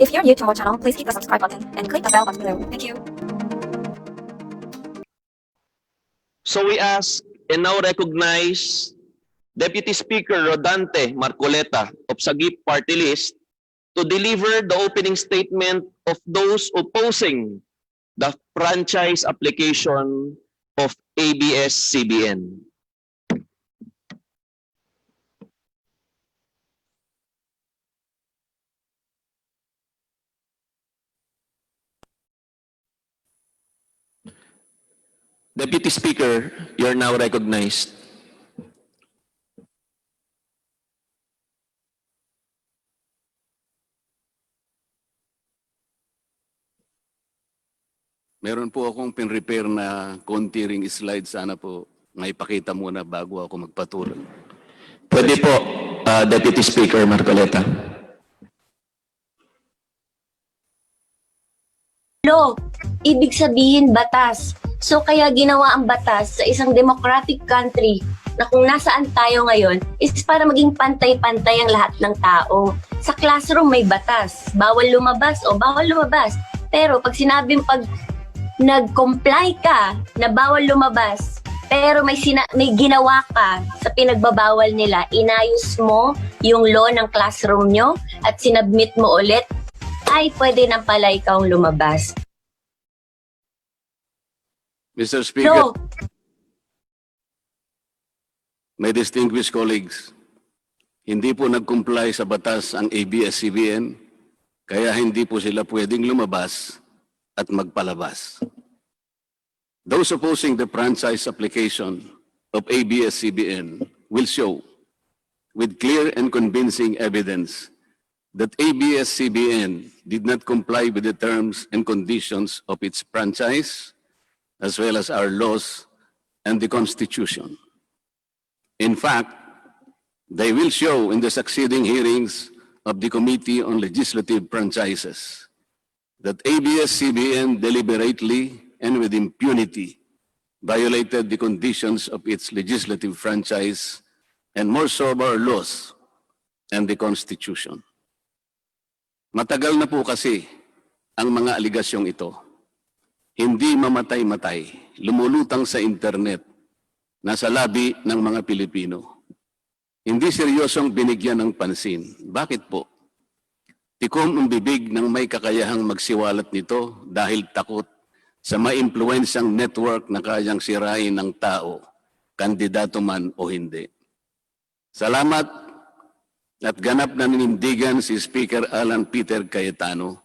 If you're new to our channel, please hit the subscribe button and click the bell button below. Thank you. So we ask and now recognize Deputy Speaker Rodante Marcoleta of Sagip Party List to deliver the opening statement of those opposing the franchise application of ABS-CBN. Deputy Speaker, you are now recognized. Meron po akong pin-repair na konti ring slide. Sana po maipakita muna bago ako magpatuloy. Pwede po, Deputy Speaker Marcoleta. Law, ibig sabihin batas. So kaya ginawa ang batas sa isang democratic country na kung nasaan tayo ngayon is para maging pantay-pantay ang lahat ng tao. Sa classroom may batas, bawal lumabas o bawal lumabas. Pero pag sinabing nag-comply ka na bawal lumabas, pero may ginawa ka sa pinagbabawal nila, inayos mo yung law ng classroom nyo at sinabmit mo ulit, ay pwede nang pala ikaw lumabas. Mr. Speaker, No. my distinguished colleagues, hindi po nag-comply sa batas ang ABS-CBN, kaya hindi po sila pwedeng lumabas at magpalabas. Those opposing the franchise application of ABS-CBN will show with clear and convincing evidence that ABS-CBN did not comply with the terms and conditions of its franchise, as well as our laws and the Constitution. In fact, they will show in the succeeding hearings of the Committee on Legislative Franchises that ABS-CBN deliberately and with impunity violated the conditions of its legislative franchise and more so of our laws and the Constitution. Matagal na po kasi ang mga aligasyong ito. Hindi mamatay-matay, lumulutang sa internet, nasa labi ng mga Pilipino. Hindi seryosong binigyan ng pansin. Bakit po? Tikom ang bibig ng may kakayahang magsiwalat nito dahil takot sa maimpluwensyang network na kayang sirain ng tao, kandidato man o hindi. Salamat at ganap na ninindigan si Speaker Alan Peter Cayetano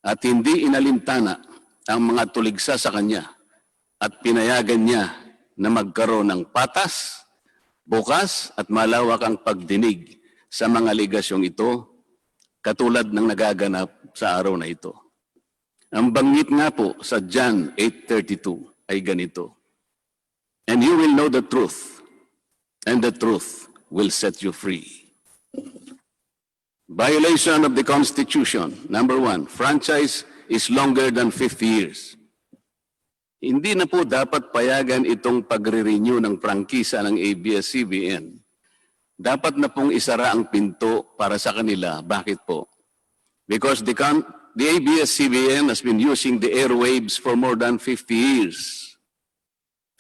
at hindi inalintana ang mga tuligsa sa kanya at pinayagan niya na magkaroon ng patas, bukas at malawak ang pagdinig sa mga aligasyong ito katulad ng nagaganap sa araw na ito. Ang banggit nga po sa John 8:32 ay ganito, "And you will know the truth, and the truth will set you free." Violation of the Constitution. Number 1, franchise is longer than 50 years. Hindi na po dapat payagan itong pagre-renew ng prangkisa ng ABS-CBN. Dapat na pong isara ang pinto para sa kanila. Bakit po? Because the ABS-CBN has been using the airwaves for more than 50 years.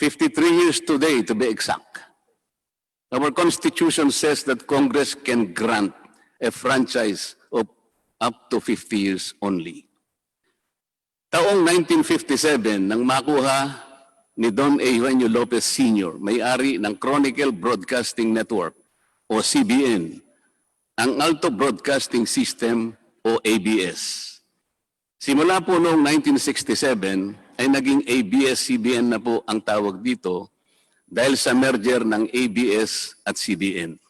53 years today, to be exact. Our Constitution says that Congress can grant a franchise of up to 50 years only. Taong 1957, nang makuha ni Don Eugenio Lopez Sr., may-ari ng Chronicle Broadcasting Network o CBN, ang Alto Broadcasting System o ABS. Simula po noong 1967 ay naging ABS-CBN na po ang tawag dito dahil sa merger ng ABS at CBN.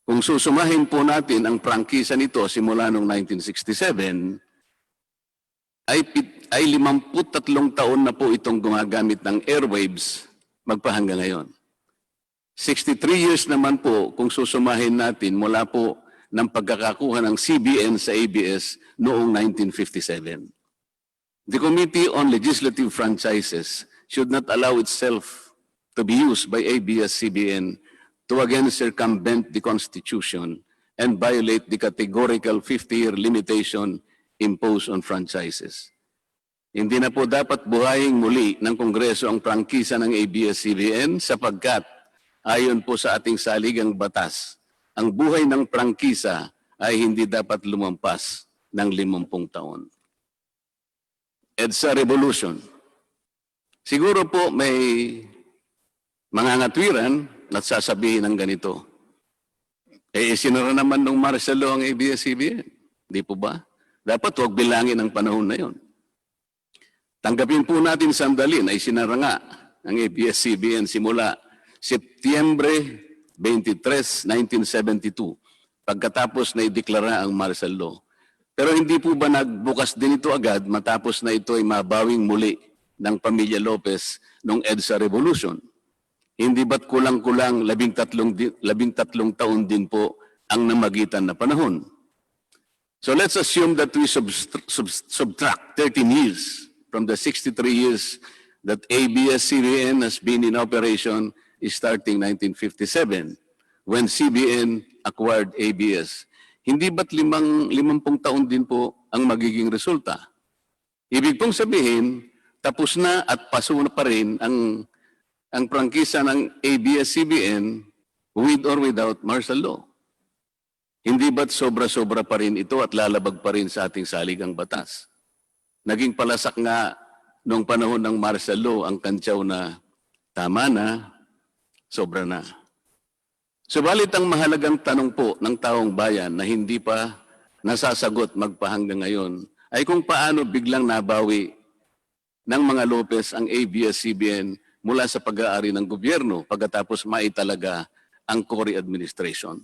Kung susumahin po natin ang prangkisa nito simula noong 1967, ay 53 taon na po itong gumagamit ng airwaves magpahanggang ngayon. 63 years naman po kung susumahin natin mula po ng pagkakakuha ng CBN sa ABS noong 1957. The Committee on Legislative Franchises should not allow itself to be used by ABS-CBN to again circumvent the Constitution and violate the categorical 50-year limitation imposed on franchises. Hindi na po dapat buhayin muli ng Kongreso ang prangkisa ng ABS-CBN sapagkat ayon po sa ating saligang batas, ang buhay ng prangkisa ay hindi dapat lumampas ng 50 taon. EDSA Revolution. Siguro po may mga ngatwiran at sasabihin ng ganito. Sinara naman ng martial law ang ABS-CBN. Di po ba? Dapat huwag bilangin ang panahon na yon. Tanggapin po natin sandali na isinara nga ang ABS-CBN simula Setyembre 23, 1972, pagkatapos na ideklara ang martial law. Pero hindi po ba nagbukas din ito agad matapos na ito ay mabawing muli ng pamilya Lopez noong EDSA Revolution? Hindi ba't kulang-kulang 13 taon din po ang namagitan na panahon? So let's assume that we subtract 13 years from the 63 years that ABS-CBN has been in operation starting 1957 when CBN acquired ABS. Hindi ba't 50 taon din po ang magiging resulta? Ibig pong sabihin, tapos na at paso na pa rin ang prangkisa ng ABS-CBN with or without martial law. Hindi ba't sobra-sobra pa rin ito at lalabag pa rin sa ating saligang batas? Naging palasak nga noong panahon ng martial law ang kantyaw na tama na, sobra na. Subalit ang mahalagang tanong po ng taong bayan na hindi pa nasasagot magpahanggang ngayon ay kung paano biglang nabawi ng mga Lopez ang ABS-CBN mula sa pag-aari ng gobyerno pagkatapos maitalaga ang Cory administration.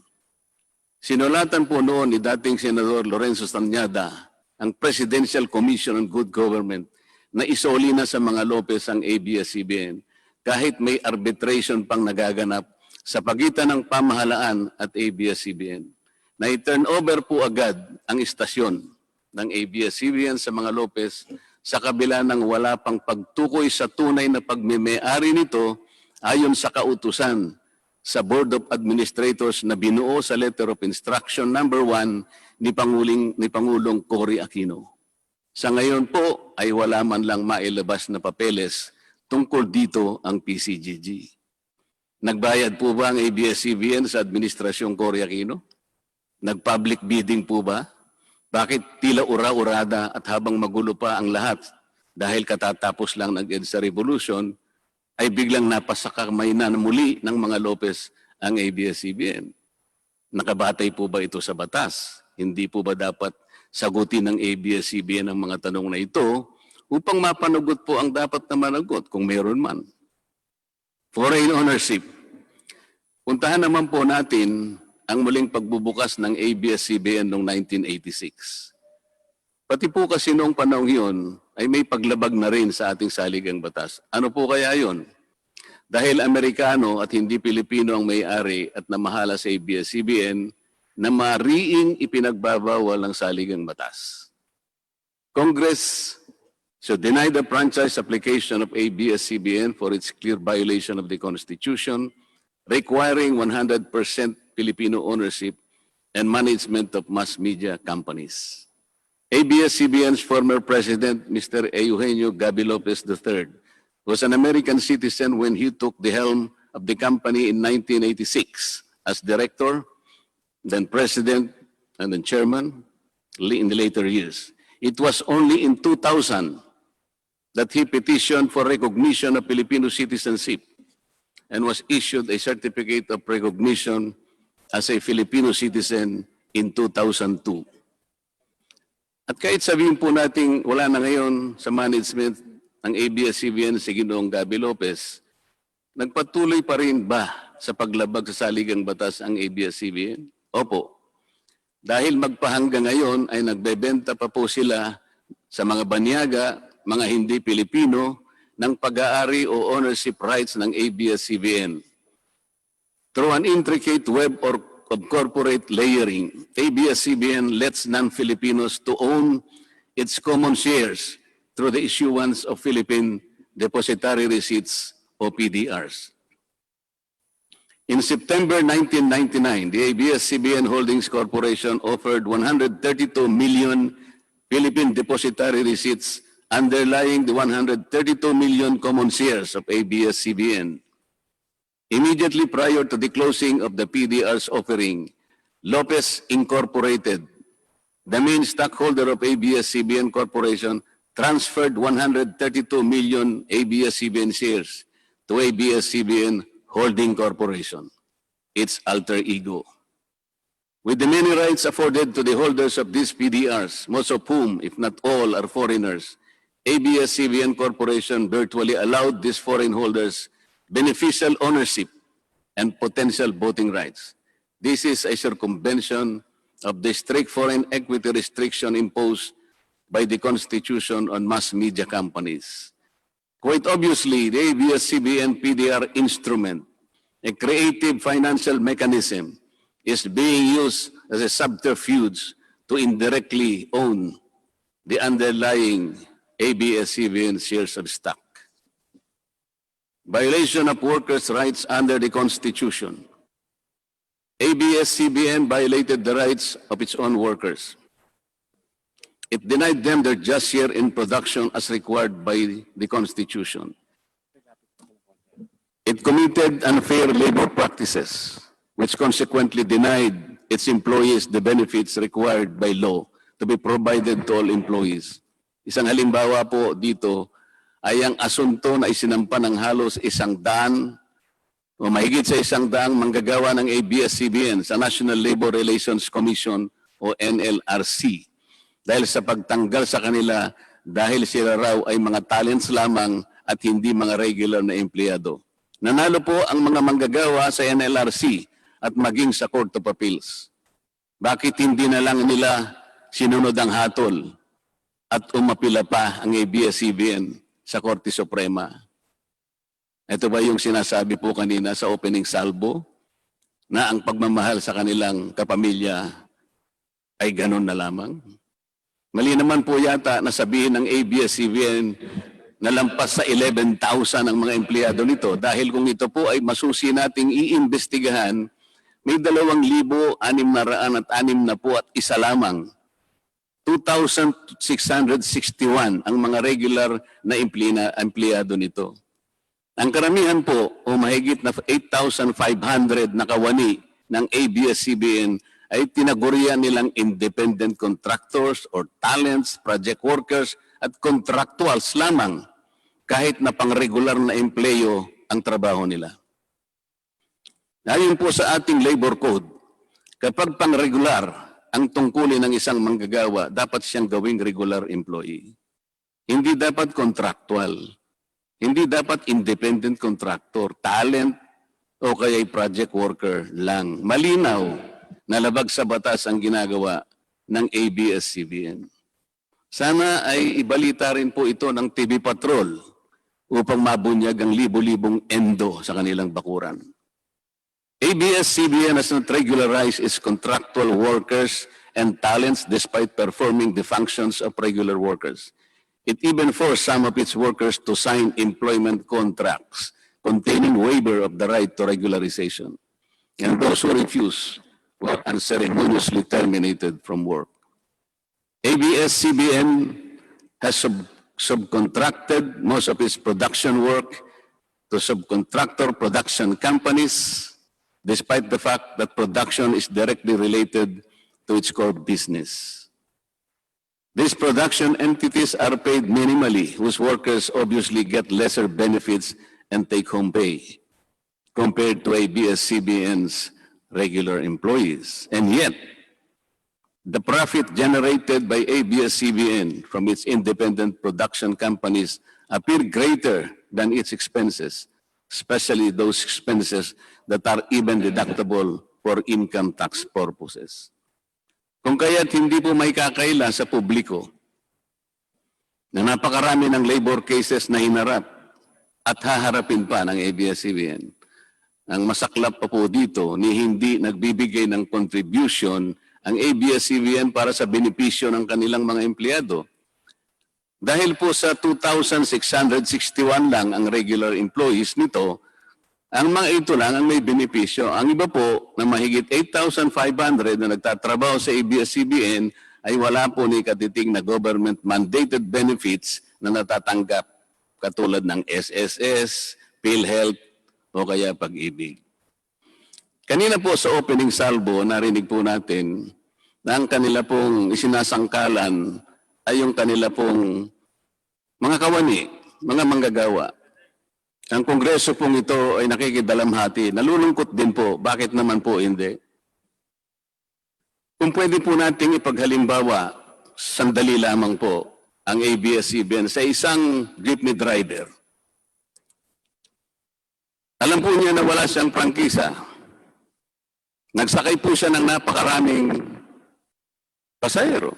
Sinulatan po noon ni dating Senador Lorenzo Tanyada ang Presidential Commission on Good Government na isoli na sa mga Lopez ang ABS-CBN kahit may arbitration pang nagaganap sa pagitan ng pamahalaan at ABS-CBN. Na i-turn over po agad ang istasyon ng ABS-CBN sa mga Lopez sa kabila ng wala pang pagtukoy sa tunay na pagmimay-ari nito ayon sa kautusan sa Board of Administrators na binuo sa Letter of Instruction number 1 ni Pangulong Cory Aquino. Sa ngayon po ay wala man lang mailabas na papeles tungkol dito ang PCGG. Nagbayad po ba ang ABS-CBN sa Administrasyong Cory Aquino? Nag-public bidding po ba? Bakit tila ura-urada at habang magulo pa ang lahat dahil katatapos lang ng EDSA Revolution, ay biglang napasakamay na muli ng mga Lopez ang ABS-CBN. Nakabatay po ba ito sa batas? Hindi po ba dapat sagutin ng ABS-CBN ang mga tanong na ito upang mapanagot po ang dapat na managot kung meron man? Foreign ownership. Puntahan naman po natin ang muling pagbubukas ng ABS-CBN noong 1986. Pati po kasi noong panahon yun ay may paglabag na rin sa ating saligang batas. Ano po kaya yun? Dahil Amerikano at hindi Pilipino ang may-ari at namahala sa ABS-CBN na mariing ipinagbabawal ang saligang batas. Congress should deny the franchise application of ABS-CBN for its clear violation of the Constitution, requiring 100% Filipino ownership and management of mass media companies. ABS-CBN's former president, Mr. Eugenio Gaby Lopez III, was an American citizen when he took the helm of the company in 1986 as director, then president, and then chairman in the later years. It was only in 2000 that he petitioned for recognition of Filipino citizenship and was issued a certificate of recognition as a Filipino citizen in 2002. At kahit sabihin po natin wala na ngayon sa management ng ABS-CBN si Ginoong Gaby Lopez, nagpatuloy pa rin ba sa paglabag sa saligang batas ang ABS-CBN? Opo. Dahil magpahanggang ngayon ay nagbebenta pa po sila sa mga banyaga, mga hindi Pilipino, ng pag-aari o ownership rights ng ABS-CBN. Through an intricate web of corporate layering, ABS-CBN lets non-Filipinos to own its common shares through the issuance of Philippine Depositary Receipts o PDRs. In September 1999, the ABS-CBN Holdings Corporation offered 132 million Philippine depositary receipts underlying the 132 million common shares of ABS-CBN. Immediately prior to the closing of the PDR's offering, Lopez Incorporated, the main stockholder of ABS-CBN Corporation, transferred 132 million ABS-CBN shares to ABS-CBN Holding Corporation, its alter ego. With the many rights afforded to the holders of these PDRs, most of whom, if not all, are foreigners, ABS-CBN Corporation virtually allowed these foreign holders beneficial ownership and potential voting rights. This is a circumvention of the strict foreign equity restriction imposed by the Constitution on mass media companies. Quite obviously, the ABS-CBN PDR instrument, a creative financial mechanism, is being used as a subterfuge to indirectly own the underlying ABS-CBN shares of stock. Violation of workers' rights under the Constitution. ABS-CBN violated the rights of its own workers. It denied them their just share in production as required by the Constitution. It committed unfair labor practices, which consequently denied its employees the benefits required by law to be provided to all employees. Isang halimbawa po dito ay ang asunto na isinampa ng halos 100 o mahigit sa 100 manggagawa ng ABS-CBN sa National Labor Relations Commission o NLRC dahil sa pagtanggal sa kanila dahil sila raw ay mga talents lamang at hindi mga regular na empleyado. Nanalo po ang mga manggagawa sa NLRC at maging sa Court of Appeals. Bakit hindi na lang nila sinunod ang hatol at umapila pa ang ABS-CBN sa Korte Suprema? Ito ba yung sinasabi po kanina sa opening salvo na ang pagmamahal sa kanilang kapamilya ay ganun na lamang? Mali naman po yata na sabihin ng ABS-CBN na lampas sa 11,000 ang mga empleyado nito dahil kung ito po ay masusi nating iimbestigahan, may 2,661 at isa lamang. 2,661 ang mga regular na empleyado nito. Ang karamihan po o mahigit na 8,500 na kawani ng ABS-CBN ay tinagurian nilang independent contractors or talents, project workers at contractuals lamang kahit na pang-regular na empleyo ang trabaho nila. Ayon po sa ating labor code, kapag pang-regular ang tungkulin ng isang manggagawa, dapat siyang gawing regular employee. Hindi dapat contractual. Hindi dapat independent contractor, talent, o kaya'y project worker lang. Malinaw na labag sa batas ang ginagawa ng ABS-CBN. Sana ay ibalita rin po ito ng TV Patrol upang mabunyag ang libo-libong endo sa kanilang bakuran. ABS-CBN has not regularized its contractual workers and talents despite performing the functions of regular workers. It even forced some of its workers to sign employment contracts containing waiver of the right to regularization. And those who refuse were unceremoniously terminated from work. ABS-CBN has subcontracted most of its production work to subcontractor production companies, despite the fact that production is directly related to its core business. These production entities are paid minimally, whose workers obviously get lesser benefits and take-home pay compared to ABS-CBN's regular employees. And yet, the profit generated by ABS-CBN from its independent production companies appear greater than its expenses, especially those expenses that are even deductible for income tax purposes. Kung kaya't hindi po may kakaila sa publiko na napakarami ng labor cases na hinarap at haharapin pa ng ABS-CBN. Ang masaklap pa po dito ni hindi nagbibigay ng contribution ang ABS-CBN para sa benepisyo ng kanilang mga empleyado. Dahil po sa 2,661 lang ang regular employees nito, Ang mga ito lang ang may benepisyo. Ang iba po na mahigit 8,500 na nagtatrabaho sa ABS-CBN ay wala po ni katiting na government-mandated benefits na natatanggap katulad ng SSS, PhilHealth o kaya Pag-ibig. Kanina po sa opening salvo, narinig po natin na ang kanila pong isinasangkalan ay yung kanila pong mga kawani, mga manggagawa. Ang kongreso pong ito ay nakikidalamhati. Nalulungkot din po. Bakit naman po hindi? Kung pwede po nating ipaghalimbawa, sandali lamang po, ang ABS-CBN sa isang jeepney driver. Alam po niya na wala siyang prangkisa. Nagsakay po siya ng napakaraming pasahero.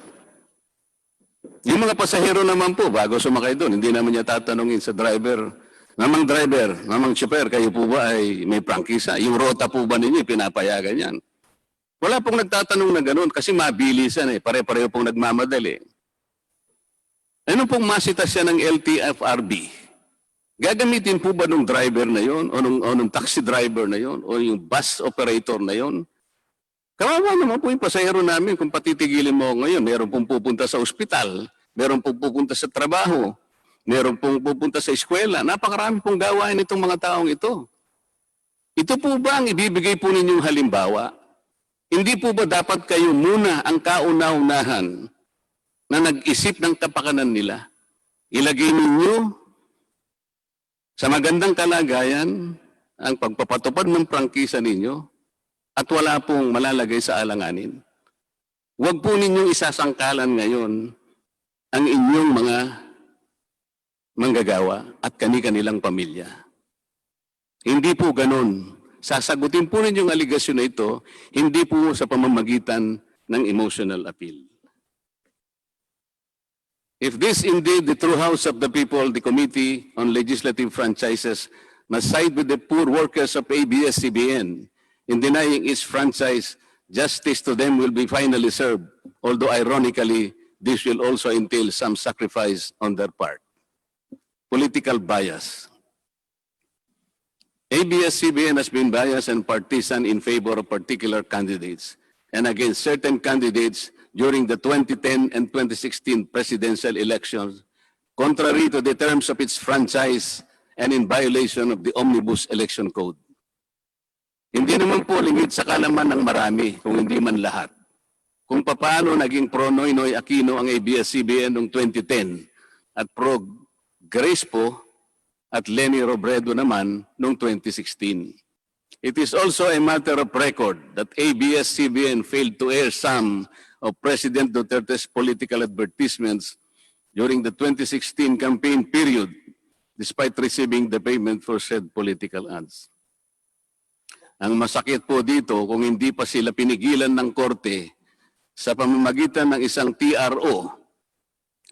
Yung mga pasahero naman po, bago sumakay doon, hindi naman niya tatanungin sa driver, Mamang driver, mamang chopper, kayo po ba ay may prangkisa? Yung rota po ba ninyo, pinapayagan yan? Wala pong nagtatanong na gano'n kasi mabilisan eh. Pare-pareho pong nagmamadali. Ano pong masita siya ng LTFRB? Gagamitin po ba ng driver na yon o nung taxi driver na yon o yung bus operator na yon? Kawawa naman po yung pasahero namin kung patitigilin mo ngayon. Meron pong pupunta sa ospital, meron pong pupunta sa trabaho, meron pong pupunta sa eskwela. Napakarami pong gawain itong mga taong ito. Ito po ba ang ibibigay po ninyong halimbawa? Hindi po ba dapat kayo muna ang kauna-unahan na nag-isip ng kapakanan nila? Ilagay ninyo sa magandang kalagayan ang pagpapatupad ng prangkisa ninyo at wala pong malalagay sa alanganin. Huwag po ninyong isasangkalan ngayon ang inyong mga manggagawa at kani-kanilang pamilya. Hindi po ganun. Sasagutin po ninyong aligasyon na ito, hindi po sa pamamagitan ng emotional appeal. If this indeed the true house of the people, the Committee on Legislative Franchises must side with the poor workers of ABS-CBN in denying its franchise, justice to them will be finally served, although ironically, this will also entail some sacrifice on their part. Political bias. ABS-CBN has been biased and partisan in favor of particular candidates and against certain candidates during the 2010 and 2016 presidential elections, contrary to the terms of its franchise and in violation of the Omnibus Election Code. Hindi naman po lingid sa kalaman ng marami, kung hindi man lahat, kung paano naging pro-Noynoy Aquino ang ABS-CBN noong 2010 at pro-Grace po at Lenny Robredo naman noong 2016. It is also a matter of record that ABS-CBN failed to air some of President Duterte's political advertisements during the 2016 campaign period despite receiving the payment for said political ads. Ang masakit po dito, kung hindi pa sila pinigilan ng korte sa pamamagitan ng isang TRO,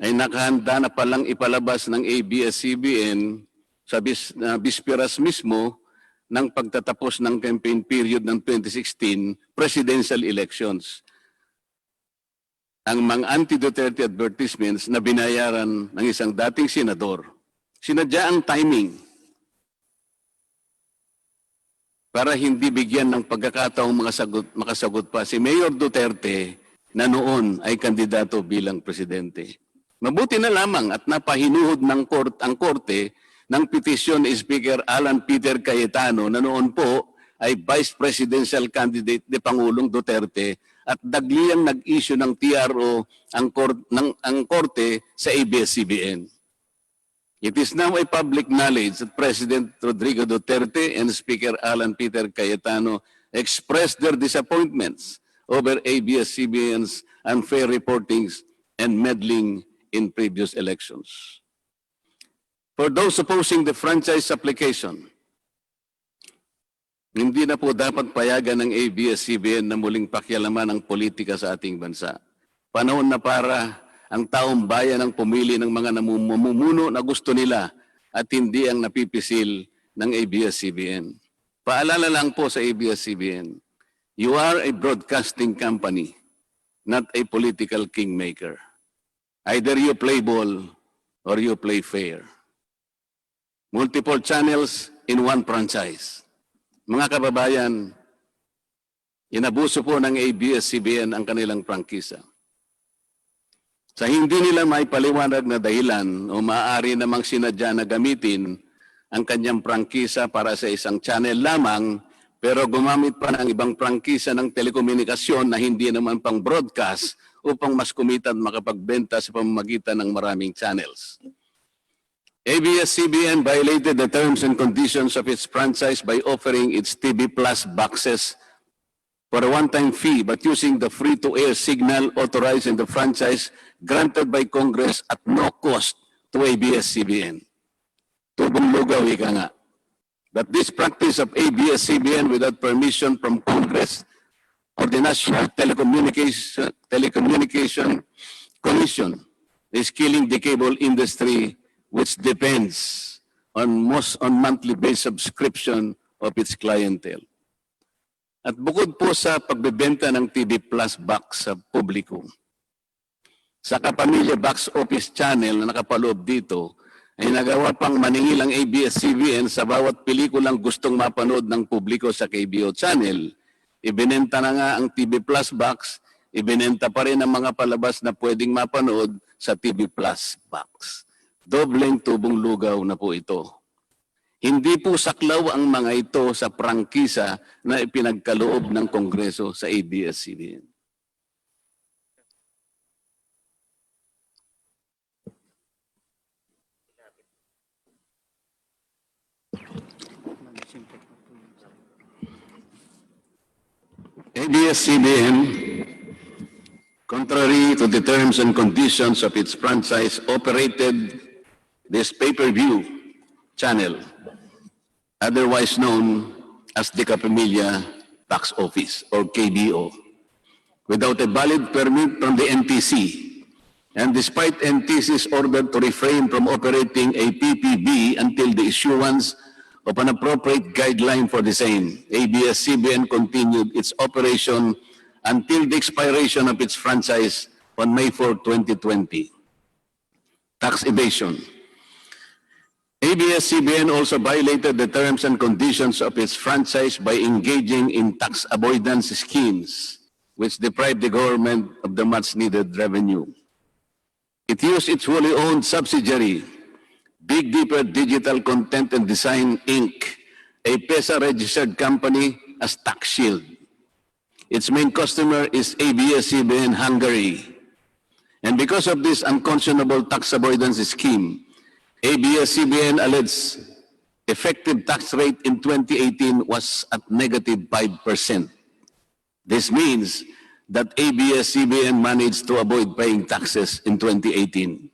ay nakahanda na palang ipalabas ng ABS-CBN sa bisperas mismo ng pagtatapos ng campaign period ng 2016 presidential elections. Ang mga anti-Duterte advertisements na binayaran ng isang dating senador. Sinadya ang timing para hindi bigyan ng pagkakataong makasagot pa si Mayor Duterte na noon ay kandidato bilang presidente. Mabuti na lamang at napahinuhod ng ang korte ng petisyon ni Speaker Alan Peter Cayetano na noon po ay Vice Presidential Candidate ni Pangulong Duterte at dagliang nag-issue ng TRO ang korte sa ABS-CBN. It is now a public knowledge that President Rodrigo Duterte and Speaker Alan Peter Cayetano expressed their disappointments over ABS-CBN's unfair reportings and meddling in previous elections. For those opposing the franchise application, hindi na po dapat payagan ng ABS-CBN na muling pakialaman ang politika sa ating bansa. Panahon na para ang taong bayan ang pumili ng mga namumuno na gusto nila at hindi ang napipisil ng ABS-CBN. Paalala lang po sa ABS-CBN, you are a broadcasting company, not a political kingmaker. Either you play ball or you play fair. Multiple channels in one franchise. Mga kababayan, inabuso po ng ABS-CBN ang kanilang prangkisa. Sa hindi nila may paliwanag na dahilan o maaari namang sinadya na gamitin ang kanyang prangkisa para sa isang channel lamang, pero gumamit pa ng ibang prangkisa ng telekomunikasyon na hindi naman pang broadcast upang mas kumita at makapagbenta sa pamamagitan ng maraming channels. ABS-CBN violated the terms and conditions of its franchise by offering its TV Plus boxes for a one-time fee but using the free-to-air signal authorized in the franchise granted by Congress at no cost to ABS-CBN. Tubong lugaw, ika nga. That this practice of ABS-CBN without permission from Congress or the National Telecommunication Commission is killing the cable industry, which depends on monthly-based subscription of its clientele. At bukod po sa pagbebenta ng TV Plus box sa publiko, sa Kapamilya Box Office Channel na nakapaloob dito, ay nagawa pang maningil ang ABS-CBN sa bawat pelikulang gustong mapanood ng publiko sa KBO Channel. Ibinenta na nga ang TV Plus box, ibinenta pa rin ang mga palabas na pwedeng mapanood sa TV Plus box. Dobleng tubong lugaw na po ito. Hindi po saklaw ang mga ito sa prangkisa na ipinagkaloob ng Kongreso sa ABS-CBN. ABS-CBN, contrary to the terms and conditions of its franchise, operated this pay-per-view channel, otherwise known as the Kapamilya Box Office or KBO, without a valid permit from the NTC. And despite NTC's order to refrain from operating a PPB until the issuance of an appropriate guideline for the same, ABS-CBN continued its operation until the expiration of its franchise on May 4, 2020. Tax evasion. ABS-CBN also violated the terms and conditions of its franchise by engaging in tax avoidance schemes, which deprived the government of the much-needed revenue. It used its wholly owned subsidiary, Big Dipper Digital Content and Design, Inc., a PESA-registered company, as tax shield. Its main customer is ABS-CBN Hungary. And because of this unconscionable tax avoidance scheme, ABS-CBN alleged effective tax rate in 2018 was at negative 5%. This means that ABS-CBN managed to avoid paying taxes in 2018.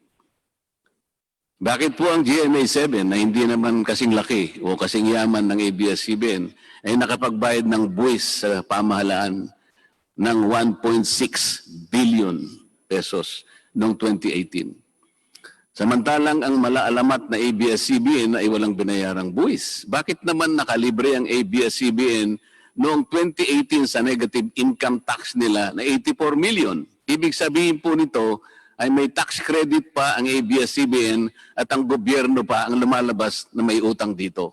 Bakit po ang GMA7 na hindi naman kasing laki o kasing yaman ng ABS-CBN ay nakapagbayad ng buwis sa pamahalaan ng 1.6 billion pesos noong 2018? Samantalang ang malaalamat na ABS-CBN ay walang binayarang buwis. Bakit naman nakalibre ang ABS-CBN noong 2018 sa negative income tax nila na 84 million? Ibig sabihin po nito ay may tax credit pa ang ABS-CBN at ang gobyerno pa ang lumalabas na may utang dito.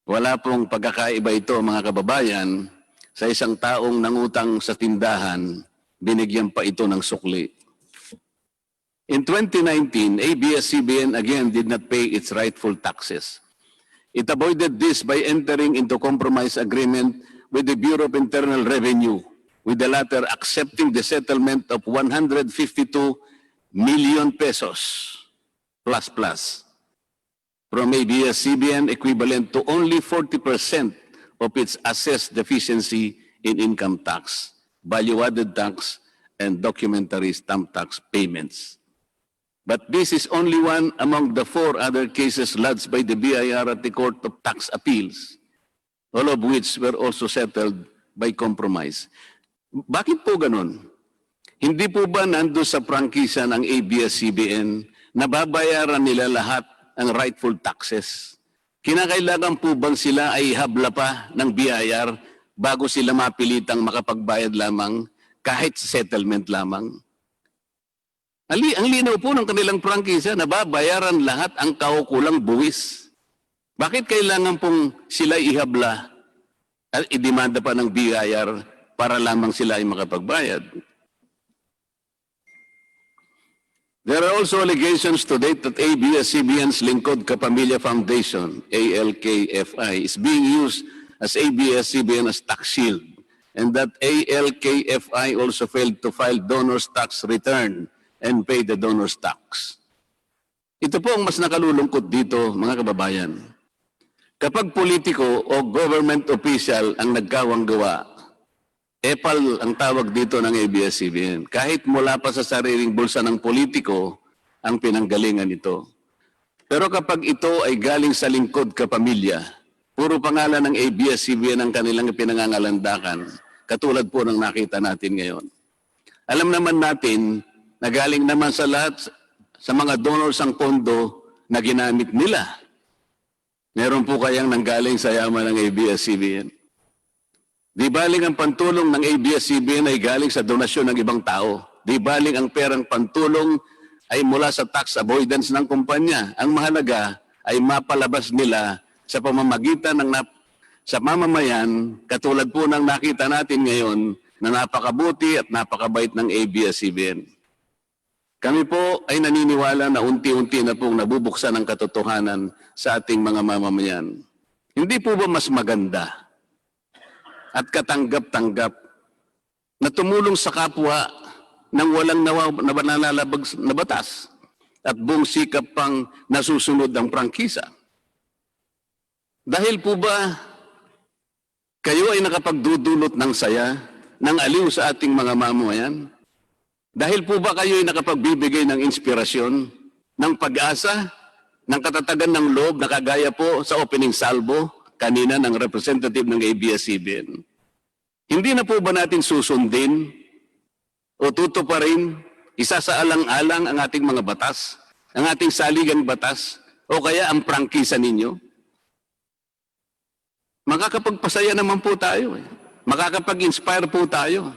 Wala pong pagkakaiba ito, mga kababayan. Sa isang taong nangutang sa tindahan, binigyan pa ito ng sukli. In 2019, ABS-CBN again did not pay its rightful taxes. It avoided this by entering into compromise agreement with the Bureau of Internal Revenue, with the latter accepting the settlement of 152 million pesos plus from ABS-CBN, equivalent to only 40% of its assessed deficiency in income tax, value-added tax, and documentary stamp tax payments. But this is only one among the 4 other cases lodged by the BIR at the Court of Tax Appeals, all of which were also settled by compromise. Bakit po ganun? Hindi po ba nando sa prangkisa ng ABS-CBN na babayaran nila lahat ang rightful taxes? Kinakailangan po bang sila ay habla pa ng BIR bago sila mapilitang makapagbayad lamang kahit settlement lamang? Ang linaw po ng kanilang prangkisa na babayaran lahat ang kaukulang buwis. Bakit kailangan pong sila ihabla at idemanda pa ng BIR para lamang sila ay makapagbayad? There are also allegations to date that ABS-CBN's Lingkod Kapamilya Foundation, ALKFI, is being used as ABS-CBN as tax shield, and that ALKFI also failed to file donor's tax return and pay the donor's tax. Ito po ang mas nakalulungkot dito, mga kababayan. Kapag politiko o government official ang nagkawang gawa, epal ang tawag dito ng ABS-CBN. Kahit mula pa sa sariling bulsa ng politiko, ang pinanggalingan ito. Pero kapag ito ay galing sa lingkod kapamilya, puro pangalan ng ABS-CBN ang kanilang pinangangalandakan, katulad po ng nakita natin ngayon. Alam naman natin na galing naman sa lahat, sa mga donors ang pondo na ginamit nila. Meron po kayang nanggaling sa yaman ng ABS-CBN. Di baling ang pantulong ng ABS-CBN ay galing sa donasyon ng ibang tao. Di baling ang perang pantulong ay mula sa tax avoidance ng kumpanya. Ang mahalaga ay mapalabas nila sa pamamagitan ng sa mamamayan, katulad po ng nakita natin ngayon na napakabuti at napakabait ng ABS-CBN. Kami po ay naniniwala na unti-unti na pong nabubuksan ang katotohanan sa ating mga mamamayan. Hindi po ba mas maganda at katanggap-tanggap na tumulong sa kapwa ng walang nalalabag na batas at buong sikap pang nasusunod ang prangkisa? Dahil po ba kayo ay nakapagdudulot ng saya, ng aliw sa ating mga mamamayan? Dahil po ba kayo ay nakapagbibigay ng inspirasyon, ng pag-asa, ng katatagan ng loob na kagaya po sa opening salvo kanina ng representative ng ABS-CBN? Hindi na po ba natin susundin o tutuparin, isasaalang-alang ang ating mga batas, ang ating saligang batas, o kaya ang prangkisa ninyo? Makakapagpasaya naman po tayo. Makakapag-inspire po tayo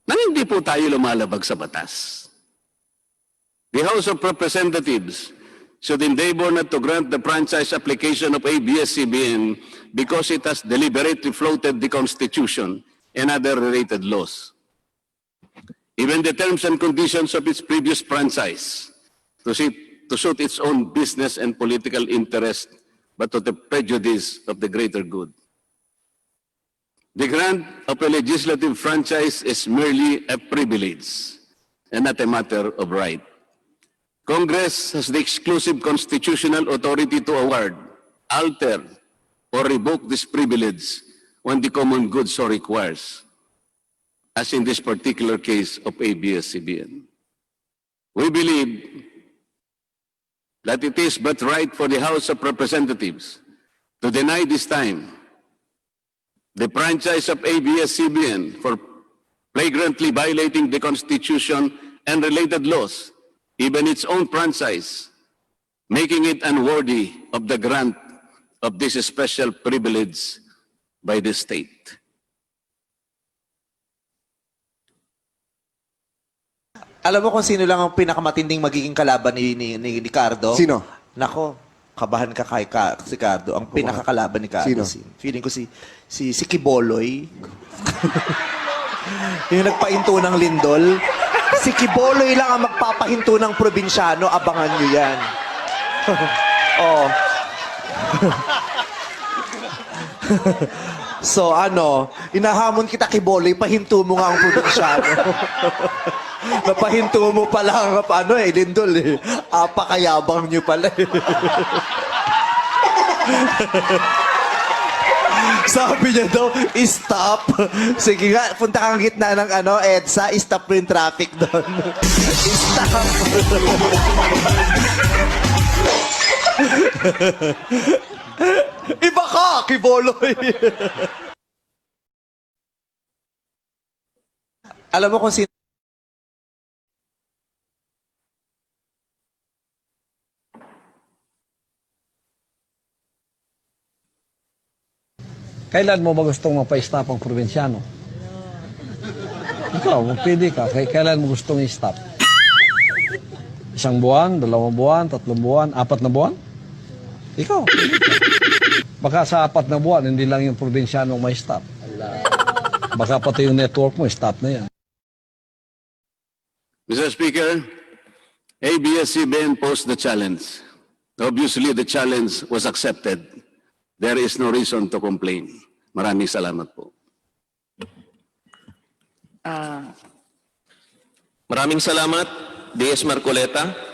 nang hindi po tayo lumalabag sa batas. The House of Representatives should endeavor not to grant the franchise application of ABS-CBN because it has deliberately floated the Constitution and other related laws. Even the terms and conditions of its previous franchise to suit its own business and political interest, but to the prejudice of the greater good. The grant of a legislative franchise is merely a privilege and not a matter of right. Congress has the exclusive constitutional authority to award, alter, or revoke this privilege when the common good so requires, as in this particular case of ABS-CBN. We believe that it is but right for the House of Representatives to deny this time the franchise of ABS-CBN for flagrantly violating the Constitution and related laws, even its own franchise, making it unworthy of the grant of this special privilege by the state. Alam mo kung sino lang ang pinakamatinding magiging kalaban ni Cardo? Sino? Nako, kabahan ka kay si Cardo. Ang pinakakalaban ni Cardo. Feeling ko si Kiboloy. Yung nagpahinto ng lindol. Si Kiboloy lang ang magpapahinto ng probinsyano. Abangan nyo yan. Oh. So inahamon kita Kiboloy, pahinto mo nga ang probinsyano. Napahinto mo pala ang lindol eh. Apakayabang nyo pala eh. Sabi niya daw, stop. Sige nga, punta kang gitna ng EDSA, stop mo yung traffic doon. Stop. Iba ka, Kiboloy. Alam mo kung sino Kailan mo ba gustong mapa-stop ang probinsyano? Ikaw, magpili ka. Kailan mo gustong i-stop? 1 buwan, 2 buwan, 3 buwan, 4 na buwan? Ikaw. Baka sa 4 na buwan, hindi lang yung probinsyano may stop. Baka pati yung network mo, stop na yan. Mr. Speaker, ABS-CBN posed the challenge. Obviously, the challenge was accepted. There is no reason to complain. Maraming salamat po. Maraming salamat, DS Marcoleta.